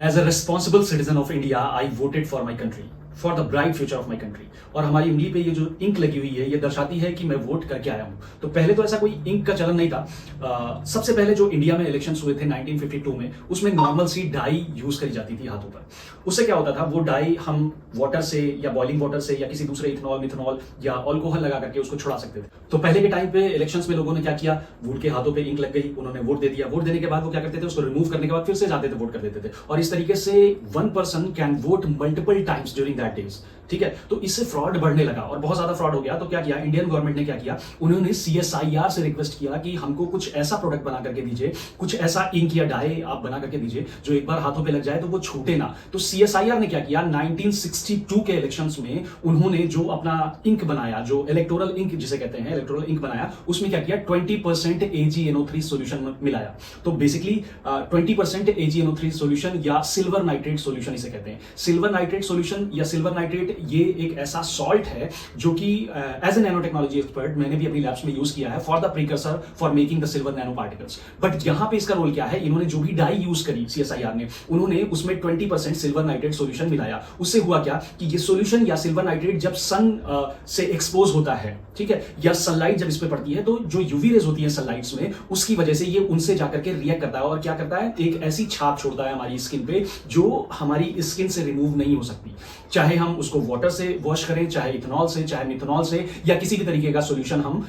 As a responsible citizen of India I voted for my country, for the bright future of my country. और हमारी उंगली पे ये जो इंक लगी हुई है ये दर्शाती है कि मैं वोट करके आया हूं। तो पहले तो ऐसा कोई इंक का चलन नहीं था। सबसे पहले जो इंडिया में इलेक्शंस हुए थे 1952 में, उसमें नॉर्मल सी डाई यूज करी जाती थी हाथों पर। उससे क्या होता था, वो डाई हम वाटर से या बॉइलिंग वाटर से या किसी दूसरे इथेनॉल मिथेनॉल या अल्कोहल लगा करके उसको छुड़ा सकते थे। तो पहले के टाइम पे इलेक्शंस में लोगों ने क्या किया, वोट के हाथों पे इंक लग गई, उन्होंने वोट दे दिया। वोट देने के बाद वो क्या करते थे, उसको रिमूव करने के बाद फिर से जाते थे वोट कर देते थे। और इस तरीके से one person can vote multiple times during that days. ठीक है, तो इससे फ्रॉड बढ़ने लगा और बहुत ज्यादा फ्रॉड हो गया। तो क्या किया इंडियन गवर्नमेंट ने, क्या किया, उन्होंने CSIR से रिक्वेस्ट किया कि हमको कुछ ऐसा प्रोडक्ट बना करके दीजिए, कुछ ऐसा इंक या डाई आप बना करके दीजिए जो एक बार हाथों पे लग जाए तो वो छूटे ना। तो CSIR ने क्या किया, 1962 के इलेक्शंस में उन्होंने जो अपना इंक बनाया, जो इलेक्टोरल इंक जिसे कहते हैं, इलेक्टोरल इंक बनाया, उसमें क्या किया, 20% AgNO3 सोल्यूशन मिलाया। तो बेसिकली 20% AgNO3 सोल्यूशन या सिल्वर नाइट्रेट सोल्यूशन इसे कहते हैं। सिल्वर नाइट्रेट सोल्यूशन या सिल्वर नाइट्रेट ये एक ऐसा सॉल्ट है जो कि as a nano technology expert मैंने भी अपनी लैब्स में यूज किया है for the precursor for making the silver nano particles. But यहां पे इसका रोल क्या है, इन्होंने जो भी डाई यूज करी CSIR ने, उन्होंने उसमें 20% सिल्वर नाइट्रेट सोल्यूशन मिलाया। उससे हुआ क्या कि ये सोल्यूशन या सिल्वर नाइट्रेट जब सन से एक्सपोज होता है, ठीक है, या सनलाइट जब इस पे पड़ती है, तो जो यूवी रेज होती है सनलाइट्स में, उसकी वजह से ये उनसे जाकर के रिएक्ट करता है और क्या करता है, एक ऐसी छाप छोड़ता है हमारी स्किन पे जो हमारी स्किन से रिमूव नहीं हो सकती। चाहे हम उसको वाटर से वॉश करें, चाहे इथेनॉल से, चाहे मिथेनॉल से, या किसी भी तरीके का सोल्यूशन हम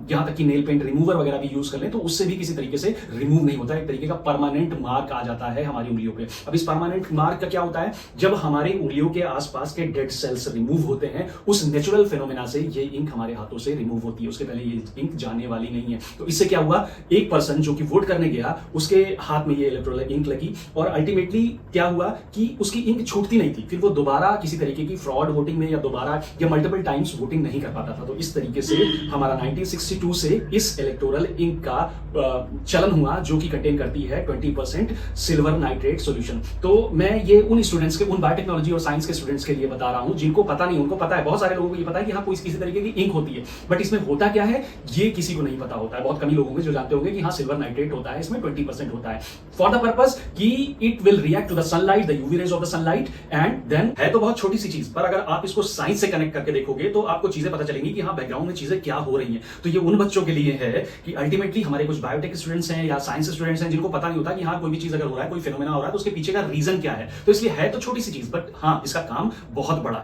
यहां तक कि नेल पेंट रिमूवर वगैरह भी यूज कर लें, तो उससे भी किसी तरीके से रिमूव नहीं होता। एक तरीके का परमानेंट मार्क आ जाता है हमारी उंगलियों पे। अब इस परमानेंट मार्क का क्या होता है, जब हमारे उंगलियों के आसपास के डेड सेल्स रिमूव होते हैं, उस नेचुरल फिनोमेना से ये इंक हमारे हाथों से रिमूव होती है। उसके पहले ये इंक जाने वाली नहीं है। तो इससे क्या हुआ, एक पर्सन जो कि वोट करने गया, उसके हाथ में ये इलेक्ट्रोल इंक लगी और अल्टीमेटली क्या हुआ कि उसकी इंक छूटती नहीं थी। फिर वो दोबारा किसी तरीके की फ्रॉड वोटिंग में या दोबारा या मल्टीपल टाइम्स वोटिंग नहीं कर पाता था। तो इस तरीके से हमारा 1962 से इस इलेक्टोरल इंक का चलन हुआ जो कि कंटेन करती है 20% सिल्वर नाइट्रेट सॉल्यूशन। तो मैं ये उन स्टूडेंट्स के, उन बायोटेक्नोलॉजी और साइंस के स्टूडेंट्स के लिए बता रहा हूं जिनको पता नहीं। उनको पता है, बहुत सारे लोगों को ये पता है कि हाँ कोई किसी तरीके की इंक होती है, बट इसमें होता क्या है ये किसी को नहीं पता होता है। बहुत कम लोग होंगे जो जानते होंगे कि हाँ सिल्वर नाइट्रेट होता है, इसमें 20% होता है फॉर द पर्पस कि it will react to the sunlight, the UV rays of the sunlight, and then है तो बहुत छोटी सी चीज, पर अगर आप इसको साइंस से कनेक्ट करके देखोगे तो आपको चीजें पता चलेंगी कि हाँ बैकग्राउंड में चीजें क्या हो रही हैं। तो ये उन बच्चों के लिए है कि अल्टीमेटली हमारे कुछ बायोटेक स्टूडेंट्स हैं या साइंस स्टूडेंट्स हैं जिनको पता नहीं होता कि हाँ कोई भी चीज अगर हो रहा है, कोई फिनोमेना हो रहा है, तो उसके पीछे का रीजन क्या है। तो इसलिए है तो छोटी सी चीज, बट हाँ इसका काम बहुत बड़ा है।